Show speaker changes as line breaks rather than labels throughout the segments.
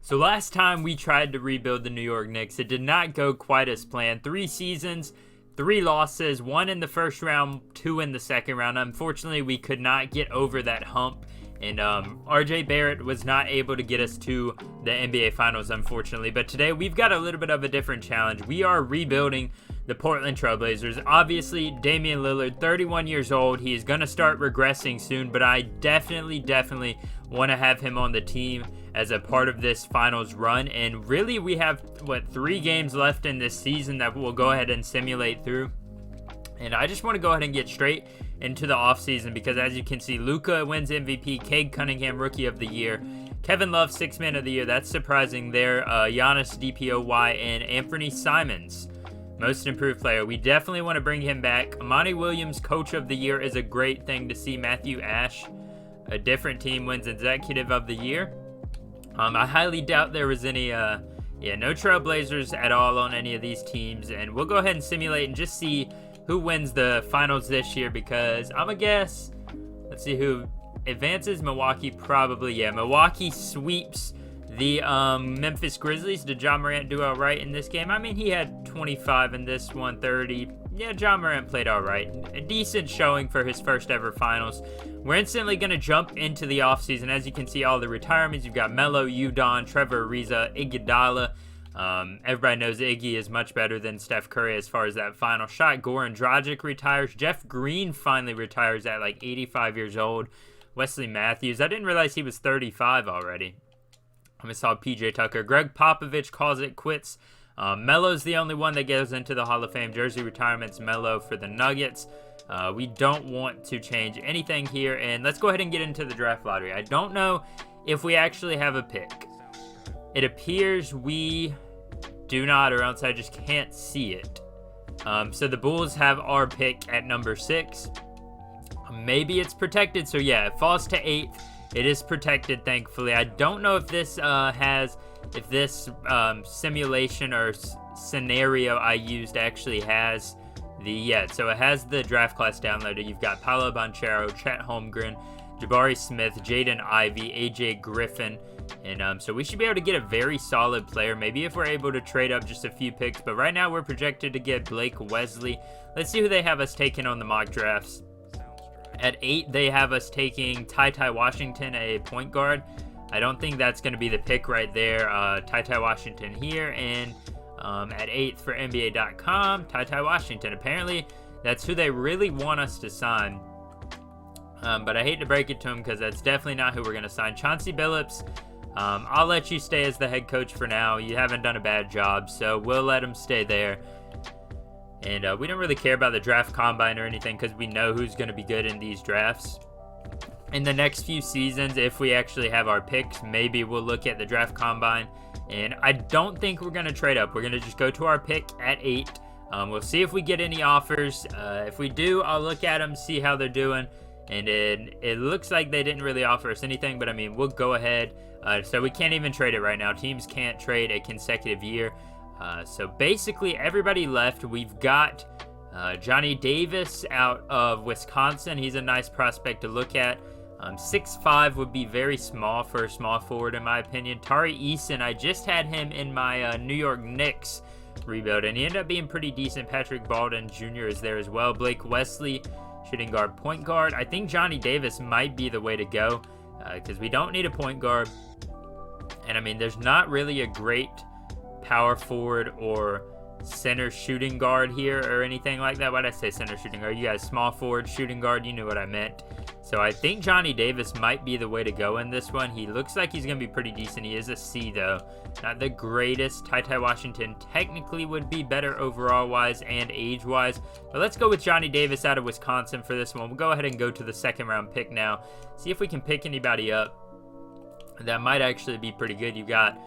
So last time we tried to rebuild the New York Knicks, it did not go quite as planned. 3 seasons, 3 losses, 1 in the first round, 2 in the second round. Unfortunately, we could not get over that hump, and RJ Barrett was not able to get us to the NBA Finals, unfortunately. But today, we've got a little bit of a different challenge. We are rebuilding the Portland Trailblazers. Obviously, Damian Lillard, 31 years old. He is going to start regressing soon, but I definitely want to have him on the team as a part of this finals run. And really, we have, 3 games left in this season that we'll go ahead and simulate through. And I just want to go ahead and get straight into the offseason because, as you can see, Luka wins MVP, Cade Cunningham Rookie of the Year, Kevin Love 6th Man of the Year. That's surprising there. Giannis DPOY, and Anthony Simons, Most Improved Player. We definitely want to bring him back. Amani Williams, Coach of the Year, is a great thing to see. Matthew Ash, a different team, wins Executive of the Year. I highly doubt there was any, no Trailblazers at all on any of these teams. And we'll go ahead and simulate and just see who wins the finals this year because I'm going to guess, let's see who advances. Milwaukee probably, Milwaukee sweeps the Memphis Grizzlies. Did John Morant do all right in this game? I mean, he had 25 in this one, 30. Yeah, John Morant played all right. A decent showing for his first ever finals. We're instantly going to jump into the offseason. As you can see, all the retirements. You've got Melo, Udon, Trevor Ariza, Iguodala. Everybody knows Iggy is much better than Steph Curry as far as that final shot. Goran Dragic retires. Jeff Green finally retires at like 85 years old. Wesley Matthews. I didn't realize he was 35 already. I saw PJ Tucker. Greg Popovich calls it quits. Melo's the only one that goes into the Hall of Fame. Jersey retirements, Melo for the Nuggets. We don't want to change anything here. And let's go ahead and get into the draft lottery. I don't know if we actually have a pick. It appears we do not, or else I just can't see it. So the Bulls have our pick at number 6. Maybe it's protected. So yeah, it falls to 8th. It is protected, thankfully. I don't know if this simulation or scenario I used actually has so it has the draft class downloaded. You've got Paolo Banchero, Chet Holmgren, Jabari Smith, Jaden Ivey, AJ Griffin, and so we should be able to get a very solid player. Maybe if we're able to trade up just a few picks, but right now we're projected to get Blake Wesley. Let's see who they have us taking on the mock drafts. At 8, they have us taking Ty Washington, a point guard. I don't think that's going to be the pick right there. Ty Washington here, and at 8th for NBA.com, Ty Washington. Apparently, that's who they really want us to sign. But I hate to break it to them because that's definitely not who we're going to sign. Chauncey Billups, I'll let you stay as the head coach for now. You haven't done a bad job, so we'll let him stay there. And we don't really care about the draft combine or anything because we know who's going to be good in these drafts. In the next few seasons, if we actually have our picks, maybe we'll look at the draft combine. And I don't think we're going to trade up. We're going to just go to our pick at 8. We'll see if we get any offers. If we do, I'll look at them, see how they're doing. And it looks like they didn't really offer us anything, but I mean, we'll go ahead. So we can't even trade it right now. Teams can't trade a consecutive year. So basically everybody left. We've got Johnny Davis out of Wisconsin. He's a nice prospect to look at. 6'5" would be very small for a small forward in my opinion. Tari Eason, I just had him in my New York Knicks rebuild, and he ended up being pretty decent. Patrick Baldwin Jr. is there as well. Blake Wesley, shooting guard, point guard. I think Johnny Davis might be the way to go because we don't need a point guard. And I mean, there's not really a great power forward or center shooting guard here or anything like that. Why did I say center shooting guard? You guys, small forward shooting guard, you knew what I meant. So I think Johnny Davis might be the way to go in this one. He looks like he's going to be pretty decent. He is a C though. Not the greatest. Ty Washington technically would be better overall wise and age wise. But let's go with Johnny Davis out of Wisconsin for this one. We'll go ahead and go to the 2nd round pick now. See if we can pick anybody up that might actually be pretty good. You got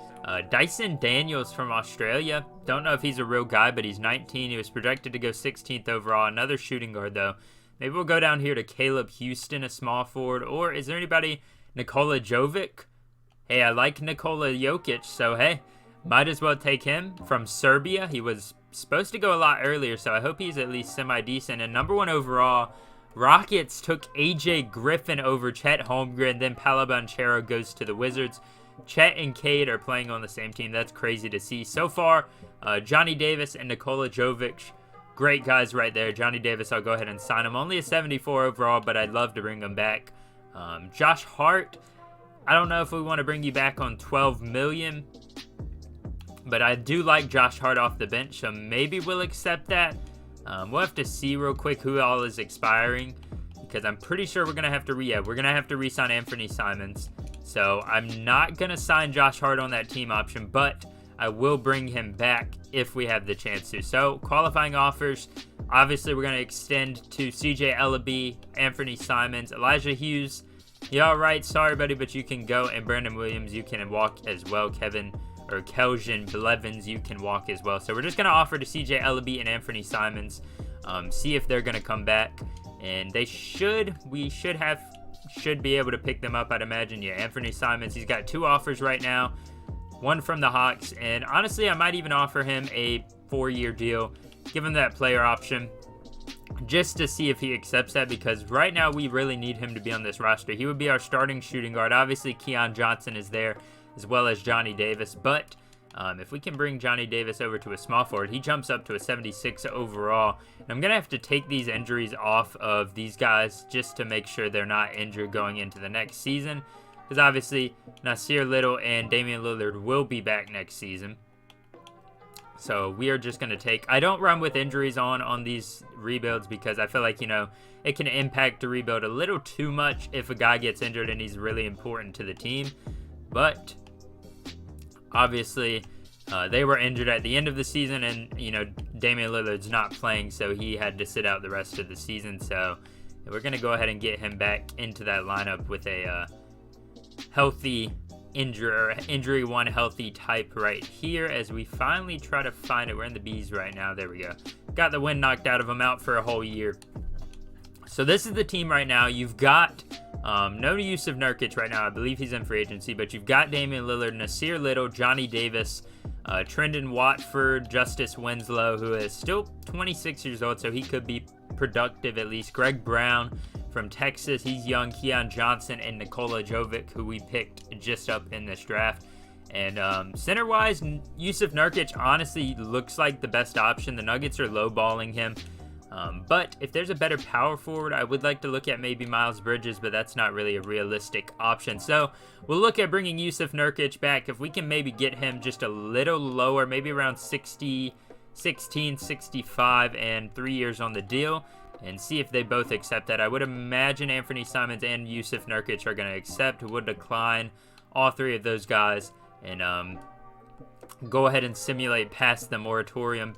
Dyson Daniels from Australia. Don't know if he's a real guy, but he's 19. He was projected to go 16th overall. Another shooting guard, though. Maybe we'll go down here to Caleb Houston, a small forward. Or is there anybody? Nikola Jovic? Hey, I like Nikola Jokic, so hey, might as well take him from Serbia. He was supposed to go a lot earlier, so I hope he's at least semi-decent. And number 1 overall, Rockets took AJ Griffin over Chet Holmgren. Then Paolo Banchero goes to the Wizards. Chet and Cade are playing on the same team. That's crazy to see. So far, Johnny Davis and Nikola Jovic, great guys right there. Johnny Davis, I'll go ahead and sign him. Only a 74 overall, but I'd love to bring him back. Josh Hart, I don't know if we want to bring you back on 12 million, but I do like Josh Hart off the bench, so maybe we'll accept that. We'll have to see real quick who all is expiring, because I'm pretty sure we're gonna have to re-sign Anthony Simons. So I'm not gonna sign Josh Hart on that team option, but I will bring him back if we have the chance to. So qualifying offers, obviously we're gonna extend to CJ Ellaby, Anthony Simons, Elijah Hughes. Yeah, all right, sorry buddy, but you can go. And Brandon Williams, you can walk as well. Kelvin Blevins, you can walk as well. So we're just gonna offer to CJ Ellaby and Anthony Simons, see if they're gonna come back, and we should be able to pick them up, I'd imagine. Yeah, Anthony Simons, he's got 2 offers right now, one from the Hawks, and honestly, I might even offer him a 4-year deal, give him that player option, just to see if he accepts that, because right now we really need him to be on this roster. He would be our starting shooting guard. Obviously, Keon Johnson is there, as well as Johnny Davis, but if we can bring Johnny Davis over to a small forward, he jumps up to a 76 overall. And I'm going to have to take these injuries off of these guys just to make sure they're not injured going into the next season, because obviously Nasir Little and Damian Lillard will be back next season. So we are just going to take... I don't run with injuries on these rebuilds, because I feel like, it can impact the rebuild a little too much if a guy gets injured and he's really important to the team. But obviously, they were injured at the end of the season, and, Damian Lillard's not playing, so he had to sit out the rest of the season. So we're going to go ahead and get him back into that lineup with a healthy injury one healthy type right here, as we finally try to find it. We're in the B's right now. There we go. Got the wind knocked out of him, out for a whole year. So this is the team right now. You've got no Yusuf Nurkic right now. I believe he's in free agency, but you've got Damian Lillard, Nasir Little, Johnny Davis, Trendon Watford, Justice Winslow, who is still 26 years old, so he could be productive at least. Greg Brown from Texas, he's young. Keon Johnson and Nikola Jovic, who we picked just up in this draft. And center-wise, Yusuf Nurkic honestly looks like the best option. The Nuggets are lowballing him. But if there's a better power forward, I would like to look at maybe Miles Bridges, but that's not really a realistic option. So we'll look at bringing Yusuf Nurkic back. If we can maybe get him just a little lower, maybe around 16, 65, and 3 years on the deal, and see if they both accept that. I would imagine Anthony Simons and Yusuf Nurkic are going to accept. Would decline all 3 of those guys, and go ahead and simulate past the moratorium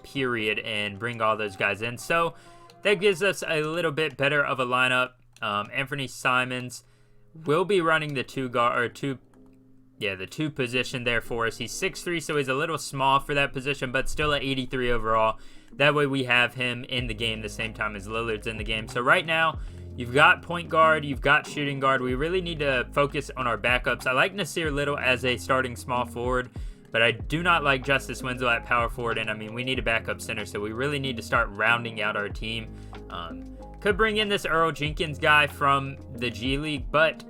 period and bring all those guys in. So that gives us a little bit better of a lineup. Anthony Simons will be running the two position there for us. He's 6'3", so he's a little small for that position, but still at 83 overall. That way we have him in the game the same time as Lillard's in the game. So right now, you've got point guard, you've got shooting guard. We really need to focus on our backups. I like Nasir Little as a starting small forward, but I do not like Justice Winslow at power forward, and I mean, we need a backup center, so we really need to start rounding out our team. Could bring in this Earl Jenkins guy from the G League, but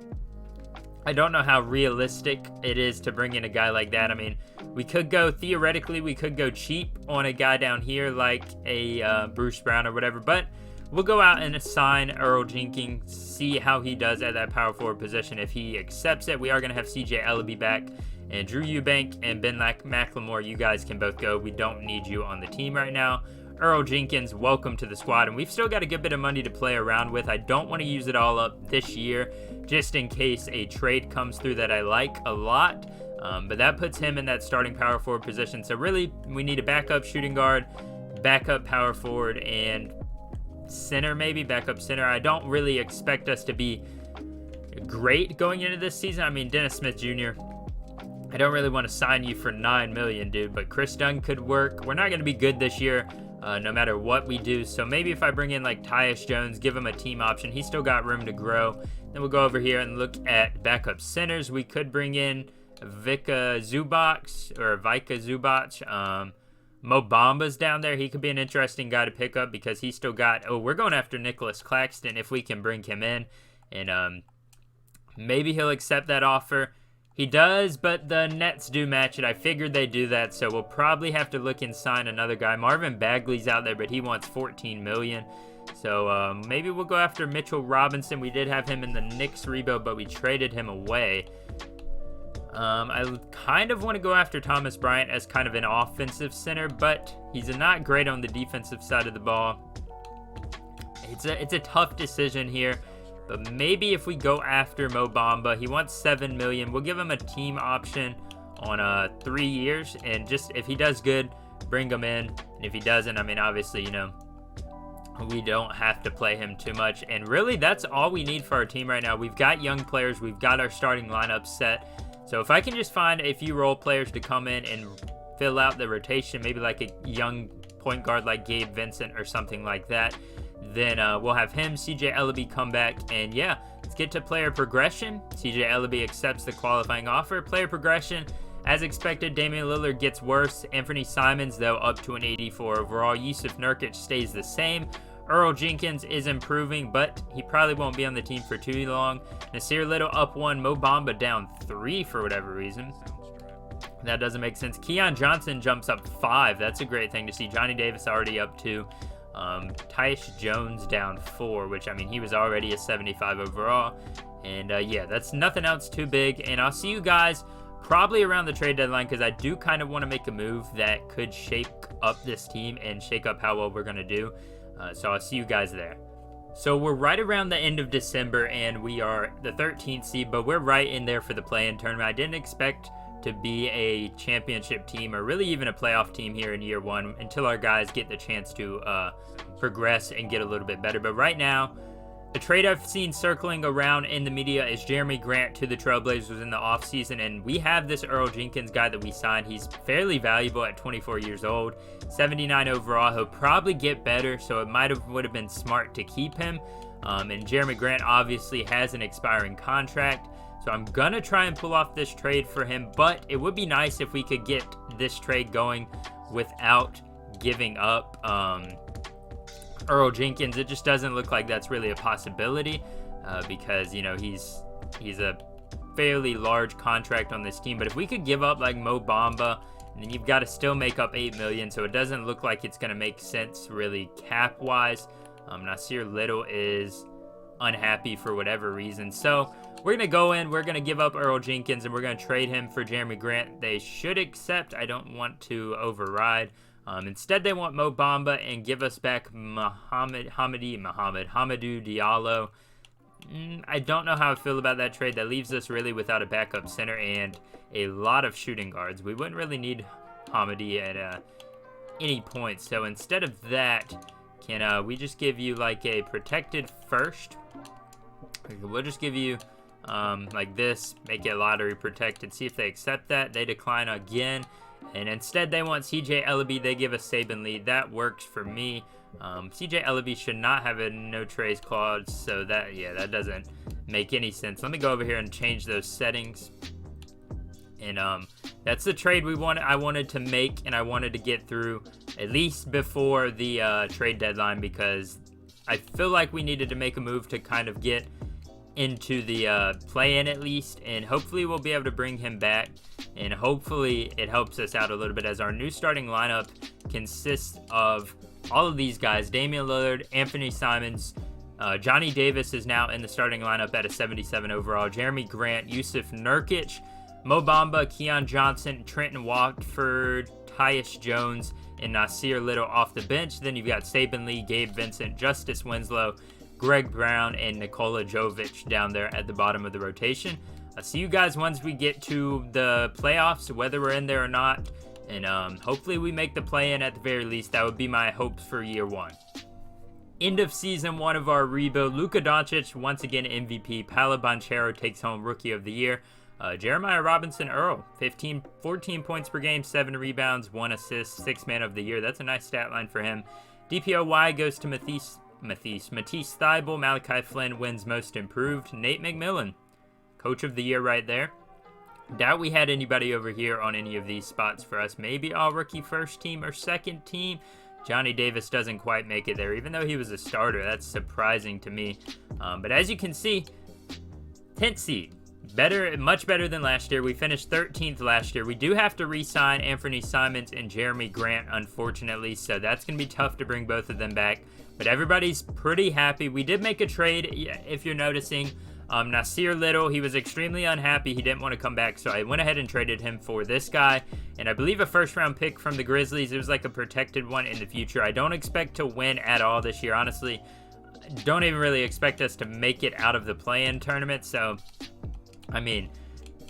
I don't know how realistic it is to bring in a guy like that. I mean, theoretically, we could go cheap on a guy down here like a Bruce Brown or whatever, but we'll go out and assign Earl Jenkins, see how he does at that power forward position. If he accepts it, we are going to have CJ Ellaby back. And Drew Eubank and Ben McLemore, you guys can both go. We don't need you on the team right now. Earl Jenkins, welcome to the squad. And we've still got a good bit of money to play around with. I don't want to use it all up this year, just in case a trade comes through that I like a lot. But that puts him in that starting power forward position. So really, we need a backup shooting guard, backup power forward, and center maybe, backup center. I don't really expect us to be great going into this season. I mean, Dennis Smith Jr., I don't really want to sign you for $9 million, dude, but Chris Dunn could work. We're not going to be good this year, no matter what we do. So maybe if I bring in like Tyus Jones, give him a team option, he's still got room to grow. Then we'll go over here and look at backup centers. We could bring in Vika Zubac. Mo Bamba's down there. He could be an interesting guy to pick up because he's still got... Oh, we're going after Nicholas Claxton if we can bring him in. And maybe he'll accept that offer. He does, but the Nets do match it. I figured they'd do that, so we'll probably have to look and sign another guy. Marvin Bagley's out there, but he wants $14 million. So maybe we'll go after Mitchell Robinson. We did have him in the Knicks rebuild, but we traded him away. I kind of want to go after Thomas Bryant as kind of an offensive center, but he's not great on the defensive side of the ball. It's a tough decision here. But maybe if we go after Mo Bamba, he wants $7 million. We'll give him a team option on 3 years, and just if he does good, bring him in. And if he doesn't, I mean, obviously, you know, we don't have to play him too much. And really, that's all we need for our team right now. We've got young players. We've got our starting lineup set. So if I can just find a few role players to come in and fill out the rotation, maybe like a young point guard like Gabe Vincent or something like that, then we'll have him, CJ Ellaby, come back. And yeah, let's get to player progression. CJ Ellaby accepts the qualifying offer. Player progression, as expected, Damian Lillard gets worse. Anthony Simons, though, up to an 84 overall. Yusuf Nurkic stays the same. Earl Jenkins is improving, but he probably won't be on the team for too long. Nasir Little up 1. Mo Bamba down 3 for whatever reason. That doesn't make sense. Keon Johnson jumps up 5. That's a great thing to see. Johnny Davis already up 2. Tyus Jones down 4, which, I mean, he was already a 75 overall. And yeah, that's nothing else too big. And I'll see you guys probably around the trade deadline, because I do kind of want to make a move that could shake up this team and shake up how well we're going to do. So I'll see you guys there. So we're right around the end of December, and we are the 13th seed, but we're right in there for the play-in tournament. I didn't expect to be a championship team or really even a playoff team here in year 1 until our guys get the chance to progress and get a little bit better. But right now, the trade I've seen circling around in the media is Jeremy Grant to the Trailblazers in the offseason, and we have this Earl Jenkins guy that we signed. He's fairly valuable at 24 years old, 79 overall. He'll probably get better, so it would have been smart to keep him. And Jeremy Grant obviously has an expiring contract, so I'm gonna try and pull off this trade for him, but it would be nice if we could get this trade going without giving up Earl Jenkins. It just doesn't look like that's really a possibility because, you know, he's a fairly large contract on this team. But if we could give up like Mo Bamba, and then you've got to still make up $8 million, so it doesn't look like it's gonna make sense really cap wise. Nasir Little is unhappy for whatever reason, so we're gonna go in, we're gonna give up Earl Jenkins, and we're gonna trade him for Jeremy Grant. They should accept. I don't want to override. Instead, they want Mo Bamba and give us back Hamidou Diallo. I don't know how I feel about that trade. That leaves us really without a backup center and a lot of shooting guards. We wouldn't really need Hamidou at any point. So instead of that, can we just give you like a protected first? We'll just give you like this, make it lottery protected. See if they accept that. They decline again. And instead, they want CJ Ellaby. They give us Saban Lee. That works for me. CJ Ellaby should not have a no trades clause, so that, yeah, that doesn't make any sense. Let me go over here and change those settings. And that's the trade I wanted to make, and I wanted to get through at least before the trade deadline, because I feel like we needed to make a move to kind of get into the play-in at least, and hopefully we'll be able to bring him back, and hopefully it helps us out a little bit, as our new starting lineup consists of all of these guys: Damian Lillard, Anthony Simons, Johnny Davis is now in the starting lineup at a 77 overall, Jeremy Grant, Yusuf Nurkic, Mo Bamba, Keon Johnson, Trenton Watford, Tyus Jones, and Nasir Little off the bench. Then you've got Saban Lee, Gabe Vincent, Justice Winslow, Greg Brown, and Nikola Jovic down there at the bottom of the rotation. I'll see you guys once we get to the playoffs, whether we're in there or not. And hopefully we make the play-in at the very least. That would be my hopes for year 1. End of season 1 of our rebuild. Luka Doncic, once again MVP. Paolo Banchero takes home Rookie of the Year. Jeremiah Robinson Earl, 14 points per game, 7 rebounds, 1 assist, 6 Man of the Year. That's a nice stat line for him. DPOY goes to Matisse Thybulle. Malachi Flynn wins Most Improved. Nate McMillan, Coach of the Year right there. Doubt we had anybody over here on any of these spots for us. Maybe all rookie first team or second team. Johnny Davis doesn't quite make it there, even though he was a starter. That's surprising to me. But as you can see, 10th seed. better, much better than last year. We finished 13th last year. We do have to re-sign Anthony Simons and Jeremy Grant, unfortunately, so that's going to be tough to bring both of them back. But everybody's pretty happy. We did make a trade, if you're noticing. Nasir Little, he was extremely unhappy. He didn't want to come back, so I went ahead and traded him for this guy. And I believe a first-round pick from the Grizzlies. It was like a protected one in the future. I don't expect to win at all this year, honestly. Don't even really expect us to make it out of the play-in tournament, so I mean,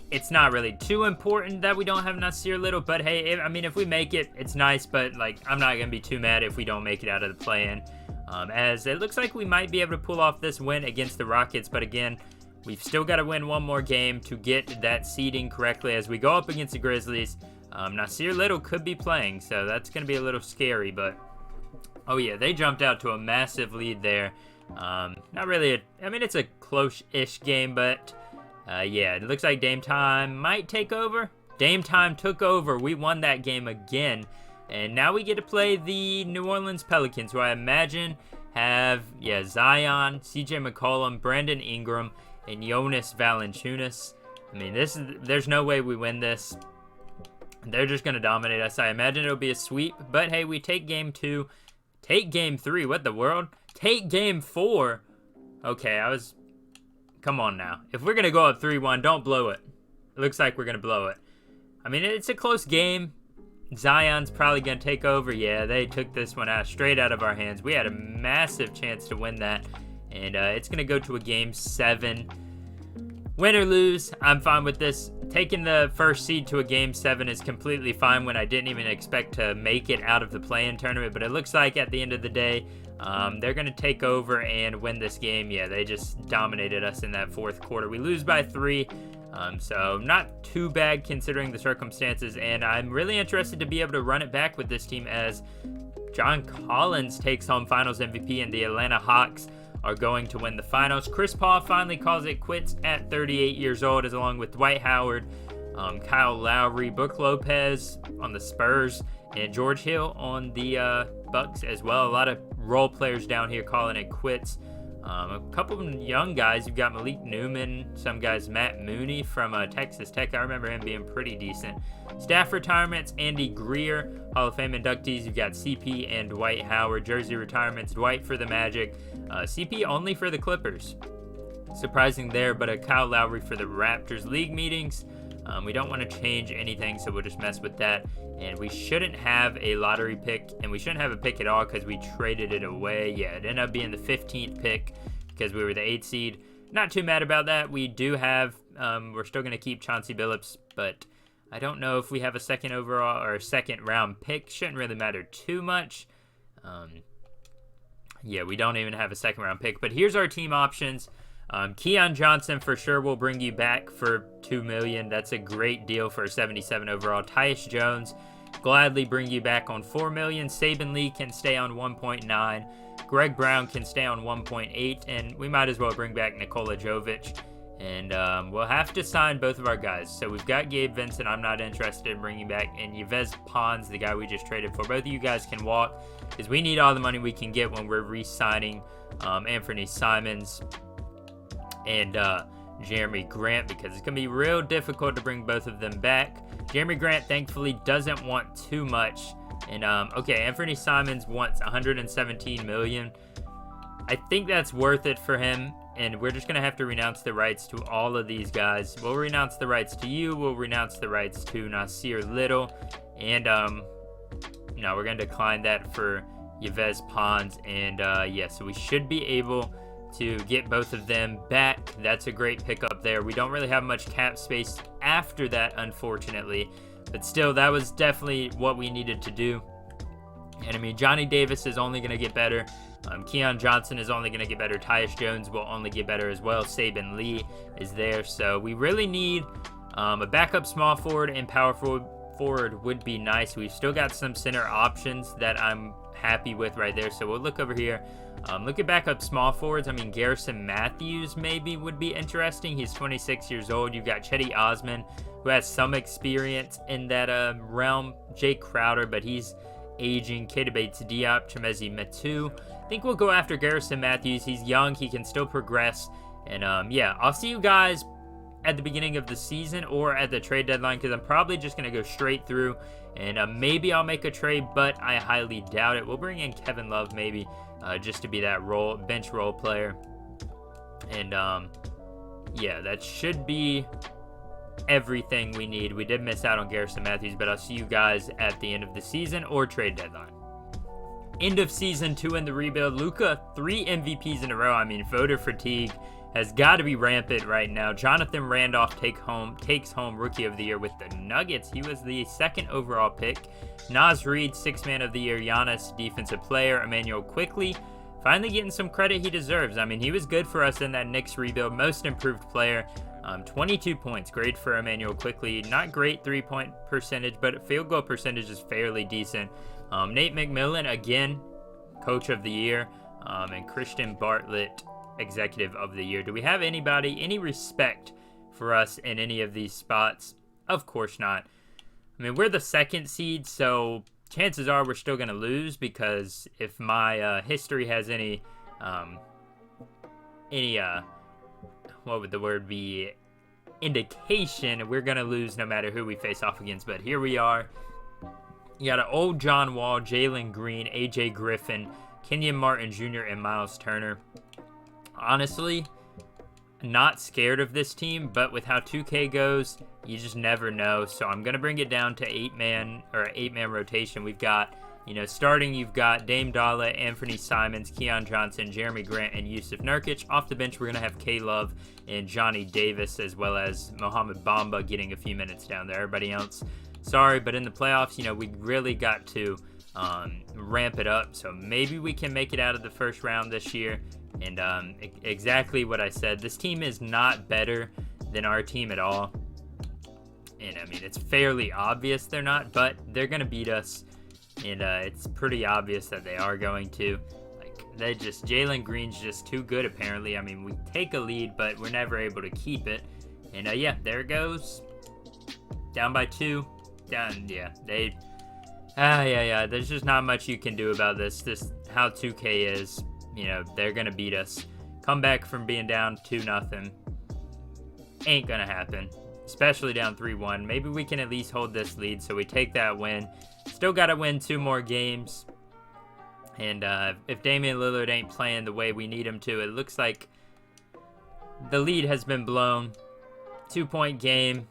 it's not really too important that we don't have Nasir Little, but hey, if we make it, it's nice, but like, I'm not gonna be too mad if we don't make it out of the play-in, as it looks like we might be able to pull off this win against the Rockets, but again, we've still got to win one more game to get that seeding correctly as we go up against the Grizzlies. Nasir Little could be playing, so that's gonna be a little scary, but oh yeah, they jumped out to a massive lead there. Not really, it's a close-ish game, but yeah, it looks like Dame Time might take over. Dame Time took over. We won that game again. And now we get to play the New Orleans Pelicans, who I imagine have, Zion, CJ McCollum, Brandon Ingram, and Jonas Valanciunas. There's no way we win this. They're just going to dominate us. I imagine it'll be a sweep. But hey, we take game 2. Take game 3. What the world? Take game 4. Okay, come on now. If we're going to go up 3-1, don't blow it. It looks like we're going to blow it. It's a close game. Zion's probably going to take over. Yeah, they took this one straight out of our hands. We had a massive chance to win that. And it's going to go to a game 7. Win or lose, I'm fine with this. Taking the first seed to a game 7 is completely fine when I didn't even expect to make it out of the play-in tournament. But it looks like at the end of the day, they're going to take over and win this game. Yeah, they just dominated us in that fourth quarter. We lose by 3, so not too bad considering the circumstances. And I'm really interested to be able to run it back with this team as John Collins takes home Finals MVP and the Atlanta Hawks are going to win the finals. Chris Paul finally calls it quits at 38 years old, as along with Dwight Howard, Kyle Lowry, Brook Lopez on the Spurs, and George Hill on the Bucks as well. A lot of role players down here calling it quits. A couple of young guys. You've got Malik Newman, some guys, Matt Mooney from Texas Tech. I remember him being pretty decent. Staff retirements, Andy Greer, Hall of Fame inductees. You've got CP and Dwight Howard. Jersey retirements, Dwight for the Magic. CP only for the Clippers. Surprising there, but Kyle Lowry for the Raptors. League meetings. We don't want to change anything, so we'll just mess with that. And we shouldn't have a lottery pick, and we shouldn't have a pick at all because we traded it away. Yeah, it ended up being the 15th pick because we were the 8th seed. Not too mad about that. We do have, we're still going to keep Chauncey Billups, but I don't know if we have a second overall or a second round pick. Shouldn't really matter too much. Yeah, we don't even have a second round pick, but here's our team options. Keon Johnson for sure will bring you back for $2 million. That's a great deal for a 77 overall. Tyus Jones gladly bring you back on $4 million. Saben Lee can stay on 1.9. Greg Brown can stay on 1.8, and we might as well bring back Nikola Jovic. And we'll have to sign both of our guys. So we've got Gabe Vincent, I'm not interested in bringing back, and Yves Pons, the guy we just traded for. Both of you guys can walk because we need all the money we can get when we're re-signing Anthony Simons and Jeremy Grant, because it's going to be real difficult to bring both of them back. Jeremy Grant, thankfully, doesn't want too much. And, okay, Anthony Simons wants $117 million. I think that's worth it for him, and we're just going to have to renounce the rights to all of these guys. We'll renounce the rights to you. We'll renounce the rights to Nasir Little. And, no, we're going to decline that for Yves Pons. And, yeah, so we should be able to get both of them back. That's a great pickup there. We don't really have much cap space after that, unfortunately, but still, that was definitely what we needed to do. And Johnny Davis is only going to get better. Keon Johnson is only going to get better. Tyus Jones will only get better as well. Saben Lee is there. So we really need a backup small forward, and power forward would be nice. We've still got some center options that I'm happy with right there. So we'll look over here. Look at backup small forwards. Garrison Matthews maybe would be interesting. He's 26 years old. You've got Chetty Osman, who has some experience in that realm. Jake Crowder, but he's aging. Keita Bates-Diop, Chemezi Metu. I think we'll go after Garrison Matthews. He's young. He can still progress. And, yeah, I'll see you guys at the beginning of the season or at the trade deadline, because I'm probably just going to go straight through, and maybe I'll make a trade, but I highly doubt it. We'll bring in Kevin Love maybe just to be that bench role player. And yeah, that should be everything we need. We did miss out on Garrison Matthews, but I'll see you guys at the end of the season or trade deadline. End of season 2 in the rebuild. Luka, 3 MVPs in a row. I mean, voter fatigue has got to be rampant right now. Jonathan Randolph takes home Rookie of the Year with the Nuggets. He was the 2nd overall pick. Naz Reid, 6th Man of the Year. Giannis, Defensive Player. Emmanuel Quickley, finally getting some credit he deserves. I mean, he was good for us in that Knicks rebuild. Most Improved Player. 22 points. Great for Emmanuel Quickley. Not great 3-point percentage, but field goal percentage is fairly decent. Nate McMillan, again, Coach of the Year. And Christian Bartlett, Executive of the Year. Do we have any respect for us in any of these spots? Of course not. I mean, we're the 2nd seed, so chances are we're still going to lose, because if my history has any what would the word be, indication, we're going to lose no matter who we face off against. But here we are. You got an old John Wall, Jalen Green, AJ Griffin, Kenyon Martin Jr., and Miles Turner. Honestly, not scared of this team, but with how 2K goes, you just never know. So I'm going to bring it down to 8-man rotation. We've got, starting, you've got Dame Dalla, Anthony Simons, Keon Johnson, Jeremy Grant, and Yusuf Nurkic. Off the bench, we're going to have K-Love and Johnny Davis, as well as Mohamed Bamba getting a few minutes down there. Everybody else, sorry, but in the playoffs, we really got to ramp it up. So maybe we can make it out of the first round this year. And exactly what I said, this team is not better than our team at all. And I mean, it's fairly obvious they're not, but they're going to beat us. And it's pretty obvious that they are going to. Jalen Green's just too good, apparently. I mean, we take a lead, but we're never able to keep it. And yeah, there it goes. Down by 2. Yeah, there's just not much you can do about this. This how 2K is. They're going to beat us. Come back from being down 2-0. Ain't going to happen. Especially down 3-1. Maybe we can at least hold this lead, so we take that win. Still got to win 2 more games. And if Damian Lillard ain't playing the way we need him to, it looks like the lead has been blown. 2-point game.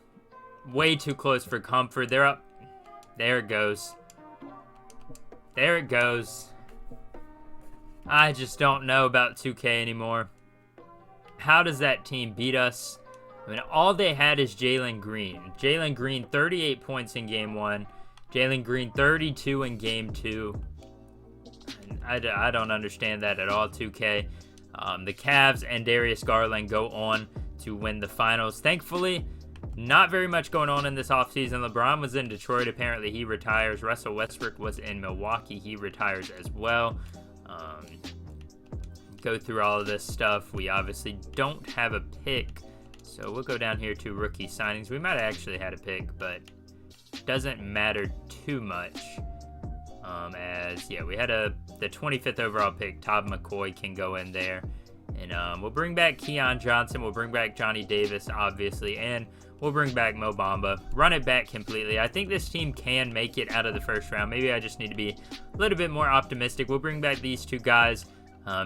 Way too close for comfort. They're up. There it goes. There it goes. I just don't know about 2K anymore. How does that team beat us? I mean, all they had is Jalen Green. Jalen Green, 38 points in Game 1. Jalen Green, 32 in Game 2. I don't understand that at all, 2K. The Cavs and Darius Garland go on to win the finals. Thankfully, not very much going on in this offseason. LeBron was in Detroit. Apparently, he retires. Russell Westbrook was in Milwaukee. He retires as well. Go through all of this stuff. We obviously don't have a pick, so we'll go down here to rookie signings. We might have actually had a pick, but doesn't matter too much. We had the 25th overall pick. Todd McCoy can go in there, and we'll bring back Keon Johnson. We'll bring back Johnny Davis, obviously, and we'll bring back Mo Bamba. Run it back completely. I think this team can make it out of the first round. Maybe I just need to be a little bit more optimistic. We'll bring back these 2 guys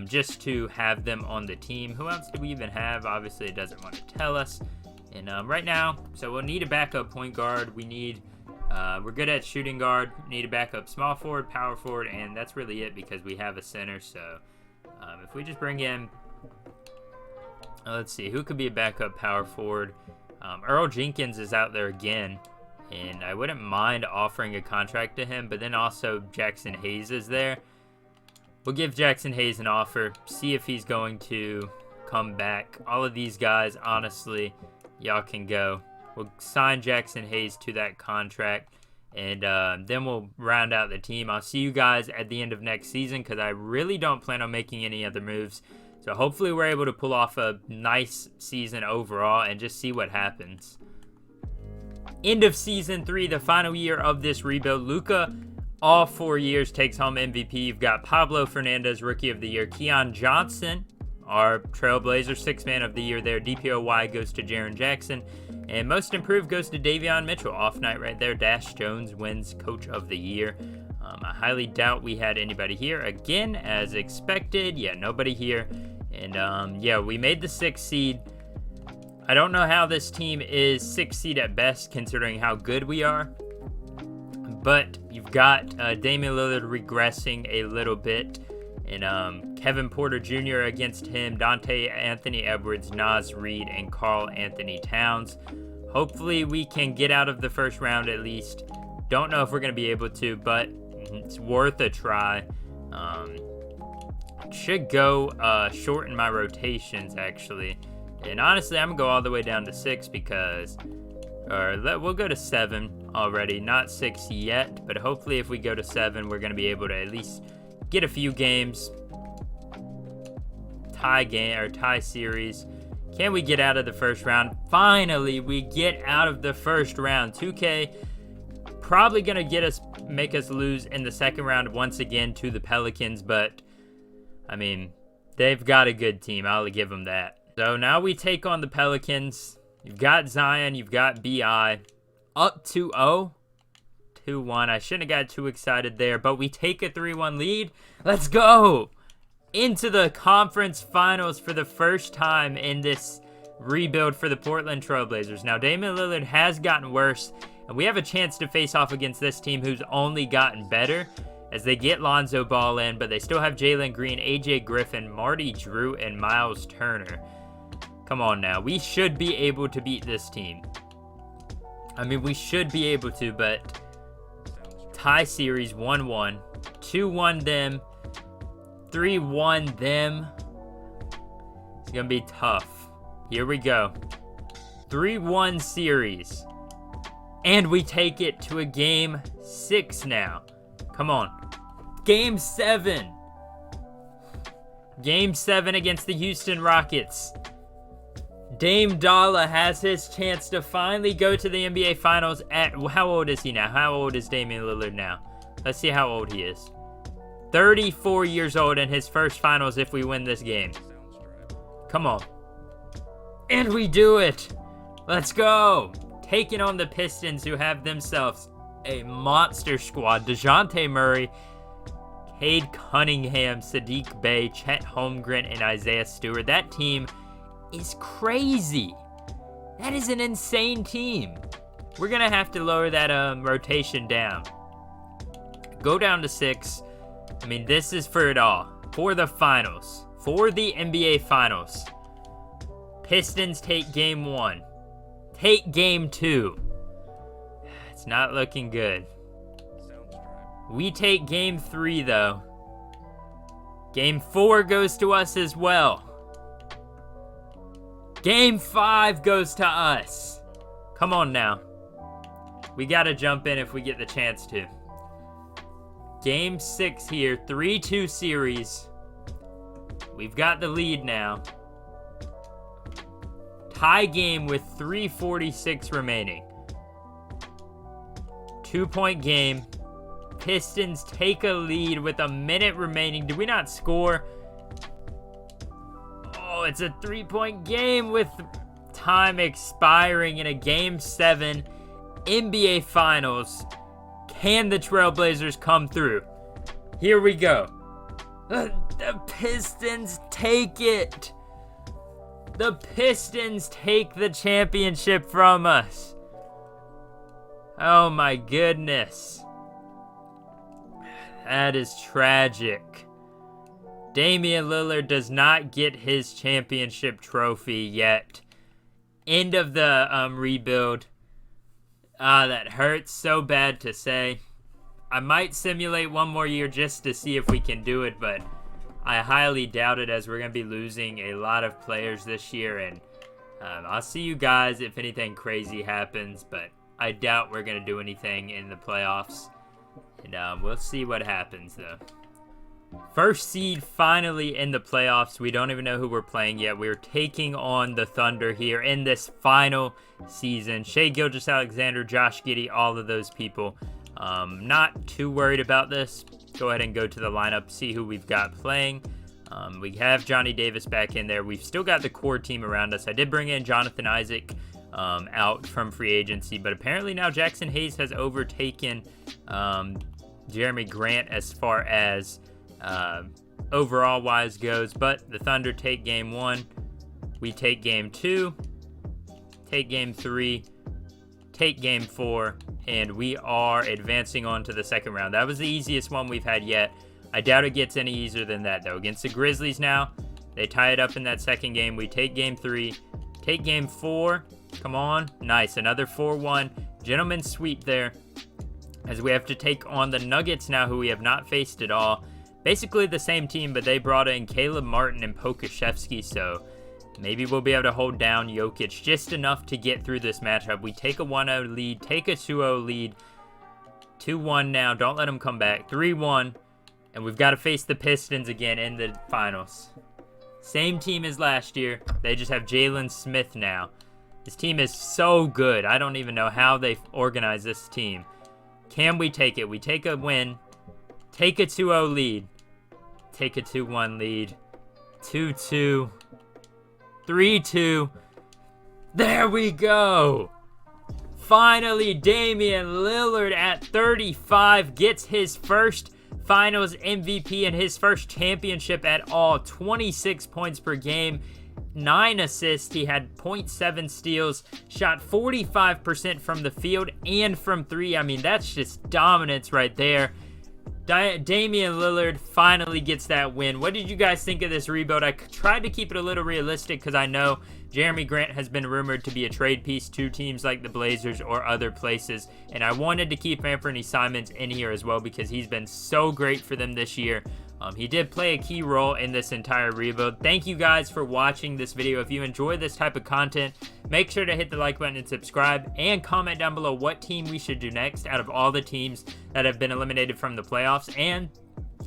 just to have them on the team. Who else do we even have? Obviously, it doesn't want to tell us. And right now, so we'll need a backup point guard. We're good at shooting guard. Need a backup small forward, power forward, and that's really it because we have a center. So if we just bring in, let's see, who could be a backup power forward? Earl Jenkins is out there again, and I wouldn't mind offering a contract to him, but then also Jackson Hayes is there. We'll give Jackson Hayes an offer, see if he's going to come back. All of these guys, honestly, y'all can go. We'll sign Jackson Hayes to that contract, and then we'll round out the team. I'll see you guys at the end of next season because I really don't plan on making any other moves. So hopefully we're able to pull off a nice season overall and just see what happens. End of Season 3, the final year of this rebuild. Luka, all 4 years, takes home MVP. You've got Pablo Fernandez, Rookie of the Year. Keon Johnson, our Trailblazers 6th Man of the Year there. DPOY goes to Jaren Jackson. And Most Improved goes to Davion Mitchell. Off night right there. Dash Jones wins Coach of the Year. I highly doubt we had anybody here. Again, as expected. Yeah, nobody here. And yeah, we made the 6th seed. I don't know how this team is 6th seed at best, considering how good we are. But you've got Damian Lillard regressing a little bit. And Kevin Porter Jr. against him, Dante Anthony Edwards, Naz Reid, and Karl Anthony Towns. Hopefully we can get out of the first round at least. Don't know if we're going to be able to, but it's worth a try. Should go shorten my rotations, actually. And honestly, I'm going to go all the way down to 6 because... we'll go to 7 already. Not 6 yet, but hopefully if we go to 7, we're going to be able to at least... get a few games, tie series. Can we get out of the first round? Finally, we get out of the first round. 2K probably gonna make us lose in the second round once again to the Pelicans, but I mean, they've got a good team. I'll give them that. So now we take on the Pelicans. You've got Zion, you've got BI, up 2-0. 2-1. I shouldn't have got too excited there, but we take a 3-1 lead. Let's go into the conference finals for the first time in this rebuild for the Portland Trailblazers. Now, Damian Lillard has gotten worse, and we have a chance to face off against this team who's only gotten better as they get Lonzo Ball in, but they still have Jalen Green, AJ Griffin, Marty Drew, and Miles Turner. Come on now. We should be able to beat this team. I mean, we should be able to, but... tie series 1-1, 2-1 them, 3-1 them. It's gonna be tough. Here we go. 3-1 series. And we take it to a game 6 now. Come on. Game 7. Game 7 against the Houston Rockets. Dame Dalla has his chance to finally go to the NBA Finals at... how old is he now? How old is Damian Lillard now? Let's see how old he is. 34 years old in his first finals if we win this game. Come on. And we do it. Let's go. Taking on the Pistons, who have themselves a monster squad. DeJounte Murray, Cade Cunningham, Sadiq Bey, Chet Holmgren, and Isaiah Stewart. That team... is crazy. That is an insane team. We're gonna have to lower that rotation down. Go down to 6. I mean, this is for it all. For the finals. For the NBA Finals. Pistons take game 1. Take game 2. It's not looking good. We take game 3 though. Game 4 goes to us as well. Game 5 goes to us. Come on now. We gotta jump in if we get the chance to. Game 6 here, 3-2 series. We've got the lead now. Tie game with 3:46 remaining. 2-point game. Pistons take a lead with a minute remaining. Did we not score? Oh, it's a 3-point game with time expiring in a Game 7 NBA Finals. Can the Trailblazers come through? Here we go. The Pistons take it. The Pistons take the championship from us. Oh my goodness. That is tragic. Damian Lillard does not get his championship trophy yet. End of the rebuild. That hurts so bad to say. I might simulate one more year just to see if we can do it, but I highly doubt it, as we're going to be losing a lot of players this year, and I'll see you guys if anything crazy happens, but I doubt we're going to do anything in the playoffs, and we'll see what happens, though. First seed finally in the playoffs. We don't even know who we're playing yet. We're taking on the Thunder here in this final season. Shai Gilgeous-Alexander, Josh Giddey, all of those people. Not too worried about this. Go ahead and go to the lineup, see who we've got playing. We have Johnny Davis back in there. We've still got the core team around us. I did bring in Jonathan Isaac out from free agency, but apparently now Jackson Hayes has overtaken Jeremy Grant as far as overall wise goes. But the Thunder take game 1, we take game 2, take game 3, take game 4, and we are advancing on to the second round. That was the easiest one we've had yet. I doubt it gets any easier than that, though. Against the Grizzlies now, they tie it up in that second game. We take game 3, take game 4. Come on. Nice. Another 4-1. Gentleman's sweep there, as we have to take on the Nuggets now, who we have not faced at all. Basically the same team, but they brought in Caleb Martin and Pokashevsky, so maybe we'll be able to hold down Jokic just enough to get through this matchup. We take a 1-0 lead, take a 2-0 lead, 2-1 now. Don't let them come back. 3-1. And we've got to face the Pistons again in the finals. Same team as last year. They just have Jalen Smith now. This team is so good. I don't even know how they organize this team. Can we take it? We take a win. Take a 2-0 lead. Take a 2-1 lead. 2-2. 3-2. There we go. Finally, Damian Lillard at 35 gets his first Finals MVP and his first championship at all. 26 points per game, 9 assists. He had 0.7 steals, shot 45% from the field and from 3. I mean, that's just dominance right there. Damian Lillard finally gets that win. What did you guys think of this rebuild? I tried to keep it a little realistic because I know Jeremy Grant has been rumored to be a trade piece to teams like the Blazers or other places, and I wanted to keep Anthony Simons in here as well because he's been so great for them this year. He did play a key role in this entire rebuild. Thank you guys for watching this video. If you enjoy this type of content, make sure to hit the like button and subscribe, and comment down below what team we should do next out of all the teams that have been eliminated from the playoffs, and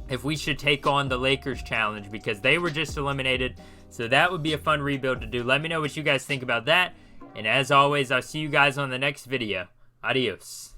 if we should take on the Lakers challenge because they were just eliminated. So that would be a fun rebuild to do. Let me know what you guys think about that. And as always, I'll see you guys on the next video. Adios.